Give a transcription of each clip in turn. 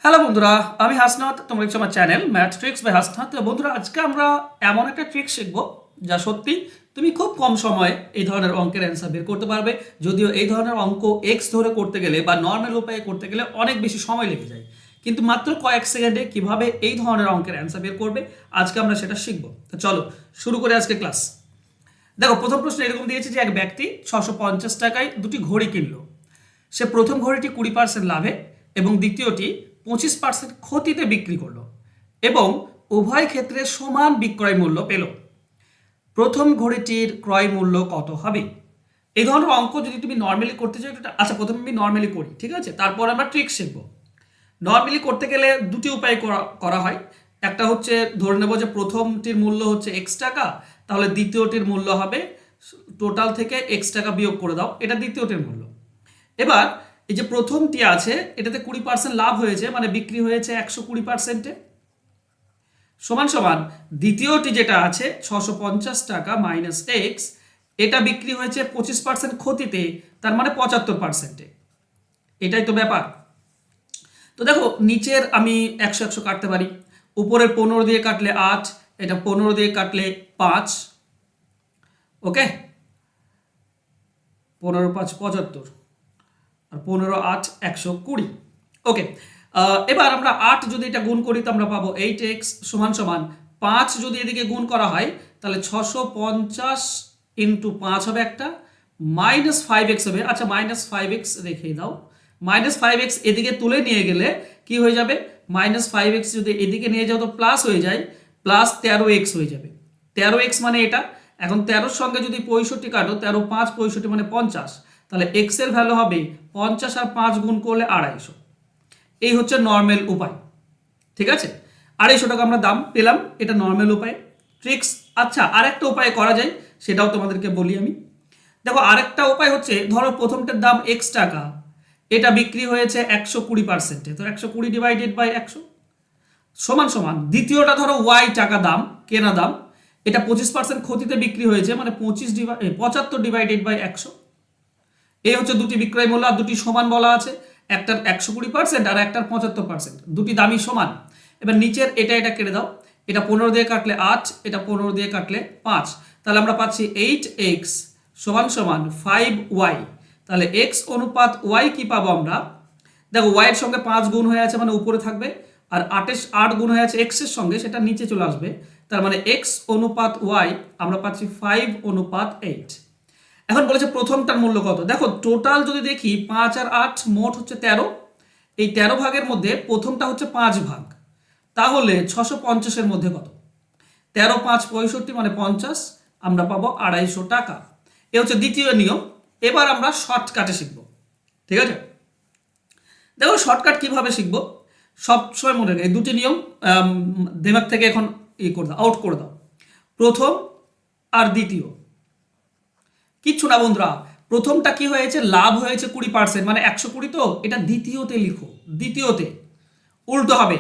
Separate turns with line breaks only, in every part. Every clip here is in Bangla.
হ্যালো বন্ধুরা, আমি হাসনাত। তোমরা দেখছো আমার channel math tricks by Hasnat. তো বন্ধুরা, আজকে আমরা এমন একটা ট্রিক শিখবো যা সত্যি তুমি খুব কম সময়ে এই ধরনের অঙ্কের অ্যান্সার বের করতে পারবে। যদিও এই ধরনের অঙ্ক এক্স ধরে করতে গেলে বা নর্মাল উপায়ে করতে গেলে অনেক বেশি সময় লেগে যায়, কিন্তু মাত্র কয়েক সেকেন্ডে কিভাবে এই ধরনের অঙ্কের অ্যান্সার বের করবে আজকে আমরা সেটা শিখবো। তো চলো শুরু করে আজকে ক্লাস। দেখো, প্রথম প্রশ্ন এরকম দিয়েছে যে এক ব্যক্তি 650 টাকায় দুটি ঘড়ি কিনলো। সে প্রথম ঘড়িটি 20% লাভে এবং দ্বিতীয়টি 25% ক্ষতিতে বিক্রি করলো এবং উভয় ক্ষেত্রে সমান বিক্রয় মূল্য পেল। প্রথম ঘড়িটির ক্রয় মূল্য কত হবে? এই ধরনের অঙ্ক যদি তুমি নর্মালি করতে চাও, আচ্ছা প্রথমে আমি নর্মালি করি, ঠিক আছে, তারপর আমরা ট্রিক শিখবো। নর্মালি করতে গেলে দুটি উপায় করা হয়। একটা হচ্ছে ধরে নেব যে প্রথমটির মূল্য হচ্ছে এক্স টাকা, তাহলে দ্বিতীয়টির মূল্য হবে টোটাল থেকে এক্স টাকা বিয়োগ করে দাও, এটা দ্বিতীয়টির মূল্য। এবার এই যে প্রথমটি আছে এটাতে 20% লাভ হয়েছে, মানে বিক্রি হয়েছে 120%-এ, সমান সমান দ্বিতীয়টি যেটা আছে 650 টাকা মাইনাস এক্স, এটা বিক্রি হয়েছে 25% ক্ষতিতে, তার মানে 75%-এ। এটাই তো ব্যাপার। তো দেখো, নিচের আমি 100 কাটতে পারি, উপরের 15 দিয়ে কাটলে 8, এটা 15 দিয়ে কাটলে 5, ওকে, 15 5 75 আর 15 8 120, ওকে। এবার আমরা 8 যদি এটা গুণ করি তো আমরা পাবো 8x সমান সমান 5 যদি এদিকে গুণ করা হয় তাহলে 650 ইন্টু 5 হবে একটা, মাইনাস 5x হবে। আচ্ছা মাইনাস 5x রেখে দাও, মাইনাস 5x এদিকে তুলে নিয়ে গেলে কি হয়ে যাবে, মাইনাস 5x যদি এদিকে নিয়ে যাও তো প্লাস হয়ে যায়, প্লাস 13x হয়ে যাবে। 13x মানে এটা, এখন 13-র সঙ্গে যদি 65 কাটো, 13 5 65 মানে 50, তাহলে এক্স এর ভ্যালু হবে 50 আর 5 গুণ করলে 250। এই হচ্ছে নর্মাল উপায়, ঠিক আছে। 250 টাকা আমরা দাম পেলাম, এটা নর্মাল উপায়, ট্রিক্স। আচ্ছা আরেকটা উপায় করা যায়, সেটাও তোমাদেরকে বলি আমি। দেখো, আরেকটা উপায় হচ্ছে, ধরো প্রথমটার দাম এক্স টাকা, এটা বিক্রি হয়েছে 120%-এ, তো 120 ডিভাইডেড বাই 100 সমান সমান দ্বিতীয়টা ধরো ওয়াই টাকা দাম, কেনা দাম, এটা 25% ক্ষতিতে বিক্রি হয়েছে, মানে 75 ডিভাইডেড বাই 100। এই হচ্ছে দুটি বিক্রয় মূল্য, আর দুটি সমান বলা আছে, একটার 120% আর একটার 75%, দুটি দামই সমান। এবার নিচের এটা কেটে দাও, এটা 15 দিয়ে কাটলে 8, এটা 15 দিয়ে কাটলে 5, তাহলে আমরা পাচ্ছি 8x সমান সমান 5y। তাহলে x অনুপাত y কি পাবো আমরা? দেখো, y এর সঙ্গে 5 গুণ হয়ে আছে মানে উপরে থাকবে, আর 8 গুণ হয়ে আছে x এর সঙ্গে, সেটা নিচে চলে আসবে, তার মানে x অনুপাত y আমরা পাচ্ছি 5 অনুপাত 8। এখন বলেছে প্রথমটার মূল্য কত। দেখো টোটাল যদি দেখি 5 আর 8 মোট হচ্ছে 13, এই 13 ভাগের মধ্যে প্রথমটা হচ্ছে 5 ভাগ, তাহলে 650-এর মধ্যে কত? 13 5 65 মানে 50, আমরা পাবো 250 টাকা। এ হচ্ছে দ্বিতীয় নিয়ম। এবার আমরা শর্টকাটে শিখবো, ঠিক আছে। দেখো শর্টকাট কিভাবে শিখবো, সবসময় মনে রাখে এই দুটি নিয়ম দিমাগ থেকে এখন করে দাও, আউট করে দাও। প্রথম আর দ্বিতীয় কিচ্ছু না বন্ধুরা, প্রথমটা কি হয়েছে, লাভ হয়েছে 20%, মানে 120, তো এটা দ্বিতীয়তে লিখো, দ্বিতীয়তে উল্টো হবে,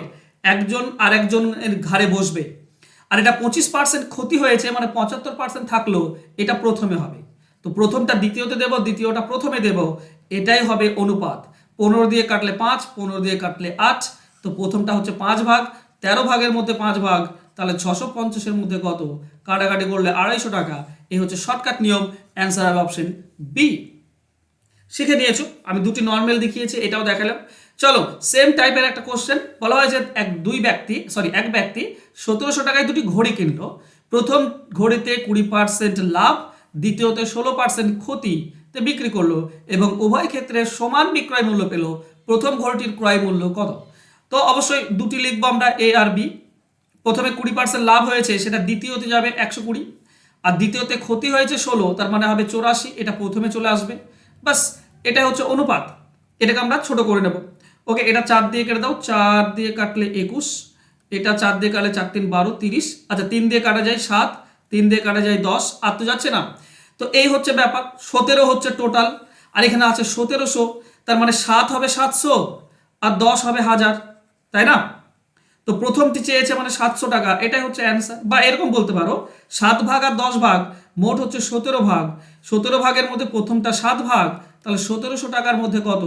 একজন আরেকজনের ঘাড়ে বসবে। আর এটা 25% ক্ষতি হয়েছে, মানে 75% থাকলো, এটা প্রথমে হবে। তো প্রথমটা দ্বিতীয়তে দেব, দ্বিতীয়টা প্রথমে দেব, এটাই হবে অনুপাত। 15 দিয়ে কাটলে 5, 15 দিয়ে কাটলে 8, তো প্রথমটা হচ্ছে 5 ভাগ, 13 ভাগের মধ্যে 5 ভাগ, তাহলে 650-এর মধ্যে কত, কাটাকাটি করলে 250 টাকা। এই হচ্ছে শর্টকাট নিয়ম, অ্যান্সার হবে অপশন বি। শিখে নিয়েছো, আমি দুটি নর্মাল দেখিয়েছি, এটাও দেখালাম। চলো সেম টাইপের একটা কোশ্চেন, বলা হয় যে এক ব্যক্তি 1700 টাকায় দুটি ঘড়ি কিনলো। প্রথম ঘড়িতে 20% লাভ, দ্বিতীয়তে 16% ক্ষতিতে বিক্রি করলো এবং উভয় ক্ষেত্রে সমান বিক্রয় মূল্য পেল। প্রথম ঘড়িটির ক্রয় মূল্য কত? তো অবশ্যই দুটি লিখবো আমরা, এ আর বি। প্রথমে 20% লাভ হয়েছে, সেটা দ্বিতীয়তে যাবে 120, আর দ্বিতীয়তে ক্ষতি হয়েছে 16, তার মানে হবে 84, এটা প্রথমে চলে আসবে। বাস, এটা হচ্ছে অনুপাত, এটাকে আমরা ছোট করে নেব। ওকে, এটা 4 দিয়ে কেটে দাও, 4 দিয়ে কাটলে 21, এটা 4 দিয়ে কাটলে 4 3 12 30, আচ্ছা 3 দিয়ে কাটা যায় 7, 3 দিয়ে কাটা যায় 10, আর তো যাচ্ছে না। তো এই হচ্ছে ব্যাপার, 17 হচ্ছে টোটাল, আর এখানে আছে 1700, তার মানে 7 হবে 700 আর 10 হবে 1000, তাই না? তো প্রথমটি চেয়েছে মানে 700 টাকা, এটাই হচ্ছে অ্যান্সার। বা এরকম বলতে পারো 7 ভাগ আর 10 ভাগ মোট হচ্ছে 17 ভাগ, 17 ভাগের মধ্যে প্রথমটা 7 ভাগ, তাহলে 1700 টাকার মধ্যে কত,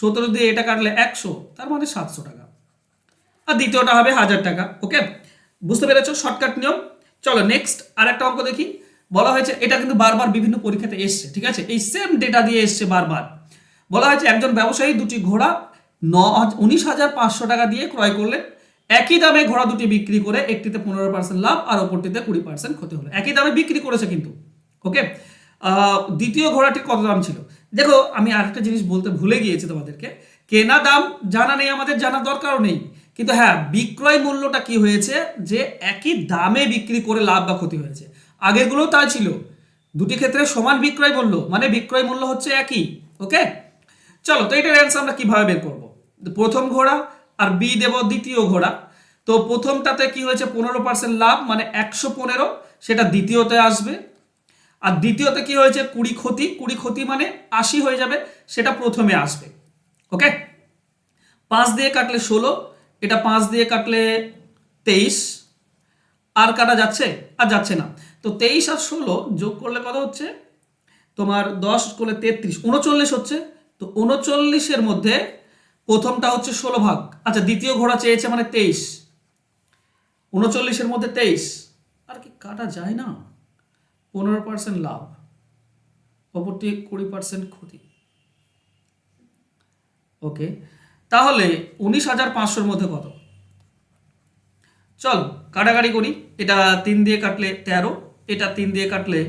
17 দিয়ে এটা কাটলে 100, তার মানে 700 টাকা। আর দ্বিতীয়টা হবে 1000 টাকা। ওকে, বুঝতে পেরেছো শর্টকাট নিয়ম। চলো নেক্সট আর একটা অঙ্ক দেখি। বলা হয়েছে, এটা কিন্তু বারবার বিভিন্ন পরীক্ষাতে এসছে, ঠিক আছে, এই সেম ডেটা দিয়ে এসছে বারবার। বলা হয়েছে একজন ব্যবসায়ী দুটি ঘোড়া 19,500 টাকা দিয়ে ক্রয় করলেন। একই দামে ঘোড়া দুটি বিক্রি করে একটিতে 15% লাভ আর অপরটিতে 20% ক্ষতি হলো। একই দামে বিক্রি করেছে কিন্তু। ওকে, দ্বিতীয় ঘোড়াটির কত দাম ছিল? দেখো আমি আরেকটা জিনিস বলতে ভুলে গিয়েছি তোমাদেরকে, কেনা দাম জানা নেই, আমাদের জানার দরকারও নেই, কিন্তু হ্যাঁ বিক্রয় মূল্যটা কি হয়েছে, যে একই দামে বিক্রি করে লাভ বা ক্ষতি হয়েছে। আগেরগুলো তাই ছিল, দুটি ক্ষেত্রে সমান বিক্রয় মূল্য, মানে বিক্রয় মূল্য হচ্ছে একই। ওকে, চলো তো এটার অ্যান্সার আমরা কিভাবে বের করব? প্রথম ঘোড়া আর বি দেব দ্বিতীয় ঘোড়া। তো প্রথমটাতে কি হয়েছে 15% লাভ মানে 115, সেটা দ্বিতীয়তে আসবে। আর দ্বিতীয়তে কি হয়েছে 20 ক্ষতি মানে 80 হয়ে যাবে, সেটা প্রথমে আসবে। ওকে, 5 দিয়ে কাটলে 16, এটা 5 দিয়ে কাটলে 23, আর কাটা যাচ্ছে? আর যাচ্ছে না। তো 23 আর 16 যোগ করলে কত হচ্ছে তোমার? 10 করলে 33, 39 হচ্ছে। তো 39-এর মধ্যে প্রথমটা হচ্ছে 16 ভাগ, আচ্ছা দ্বিতীয় ঘোড়া চেয়েছে মানে 23, 39-এর মধ্যে 23, আর কি কাটা যায় না? 15% লাভ, অপরটি 20% ক্ষতি। ওকে, তাহলে 19,500-র মধ্যে কত? চল কাটাকাটি করি। এটা 3 দিয়ে কাটলে 13, এটা 3 দিয়ে কাটলে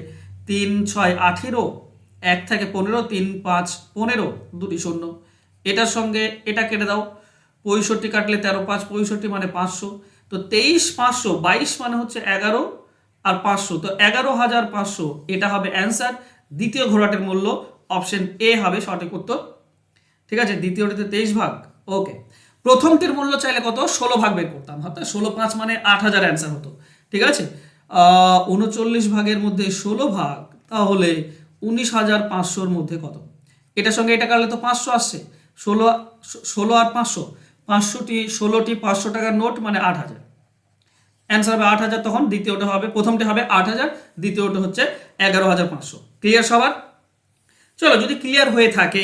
3 6 18, 1 থেকে 15, 3 5 15, দুটি শূন্য। এটার সঙ্গে এটা কেটে দাও, 65 কাটলে 13 5 65 মানে 500। তো 23 500 22 মানে হচ্ছে 11 আর 500, তো 11,500 এটা হবে অ্যান্সার। দ্বিতীয় ঘোড়াটির মূল্য অপশন এ হবে সঠিক উত্তর। ঠিক আছে, দ্বিতীয়টিতে 23 ভাগ। ওকে, প্রথমটির মূল্য চাইলে কত? 16 ভাগ বের করতাম, হয়তো 16 5 মানে 8,000 অ্যান্সার হতো। ঠিক আছে, 39 ভাগের মধ্যে 16 ভাগ, তাহলে 19,500-র মধ্যে কত? এটার সঙ্গে এটা কাটলে তো 500 আসছে, 16 আর 500, 500টি 16টি 500 টাকার নোট মানে 8,000, অ্যান্সার হবে 8,000। তখন দ্বিতীয়টা হবে, প্রথমটি হবে 8,000, দ্বিতীয়টা হচ্ছে 11,500। ক্লিয়ার সবার? চলো, যদি ক্লিয়ার হয়ে থাকে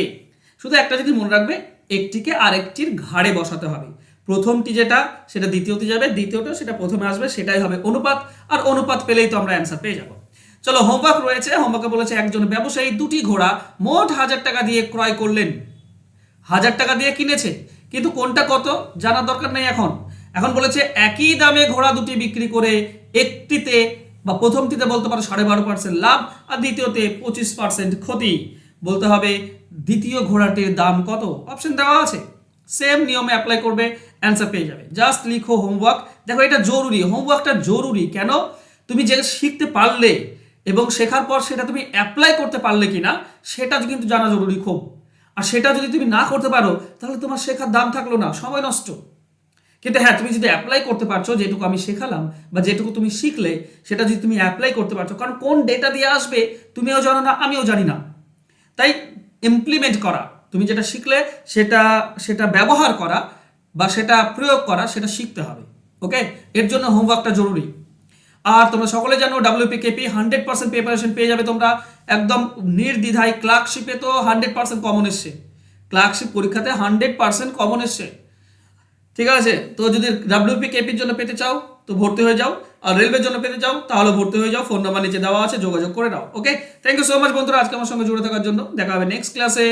শুধু একটা যদি মনে রাখবে, একটিকে আরেকটির ঘাড়ে বসাতে হবে। প্রথমটি যেটা সেটা দ্বিতীয়তে যাবে, দ্বিতীয়টা সেটা প্রথমে আসবে, সেটাই হবে অনুপাত। আর অনুপাত পেলেই তো আমরা অ্যান্সার পেয়ে যাব। চলো হোমওয়ার্ক রয়েছে। হোমওয়ার্কে বলেছে একজন ব্যবসায়ী দুটি ঘোড়া মোট 1,000 টাকা দিয়ে ক্রয় করলেন। 1,000 টাকা দিয়ে কিনেছে, কিন্তু কোনটা কত জানার দরকার নেই এখন। এখন বলেছে একই দামে ঘোড়া দুটি বিক্রি করে একটিতে বা প্রথমটিতে বলতে পারো 12.5% লাভ আর দ্বিতীয়তে 25% ক্ষতি। বলতে হবে দ্বিতীয় ঘোড়াটির দাম কত। অপশন দেওয়া আছে, সেম নিয়মে অ্যাপ্লাই করবে, অ্যান্সার পেয়ে যাবে। জাস্ট লিখো হোমওয়ার্ক। দেখো এটা জরুরি, হোমওয়ার্কটা জরুরি কেন? তুমি যে শিখতে পারলে এবং শেখার পর সেটা তুমি অ্যাপ্লাই করতে পারলে কিনা সেটা কিন্তু জানা জরুরি খুব। আর সেটা যদি তুমি না করতে পারো তাহলে তোমার শেখার দাম থাকলো না, সময় নষ্ট। কিন্তু হ্যাঁ, তুমি যদি অ্যাপ্লাই করতে পারছো, যেটুকু আমি শেখালাম বা যেটুকু তুমি শিখলে সেটা যদি তুমি অ্যাপ্লাই করতে পারছো, কারণ কোন ডেটা দিয়ে আসবে তুমিও জানো না, আমিও জানি না, তাই ইমপ্লিমেন্ট করা, তুমি যেটা শিখলে সেটা সেটা ব্যবহার করা বা সেটা প্রয়োগ করা, সেটা শিখতে হবে। ওকে, এর জন্য হোমওয়ার্কটা জরুরি। আর তোমরা সকলে জানো WPKP 100% প্রিপারেশন পেয়ে যাবে তোমরা একদম নির্দ্বিধায়। ক্লার্কশিপে তো 100% কমন এসছে, ক্লার্কশিপ পরীক্ষাতে 100% কমন এসছে। ঠিক আছে, তো যদি WPKPর জন্য পেতে চাও তো ভর্তি হয়ে যাও, আর রেলওয়ের জন্য পেতে চাও তাহলে ভর্তি হয়ে যাও। ফোন নাম্বার নিচে দেওয়া আছে, যোগাযোগ করে নাও। ওকে, থ্যাংক ইউ সো মাচ বন্ধুরা আজকে আমার সঙ্গে জুড়ে থাকার জন্য। দেখা হবে নেক্সট ক্লাসে।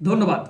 ধন্যবাদ।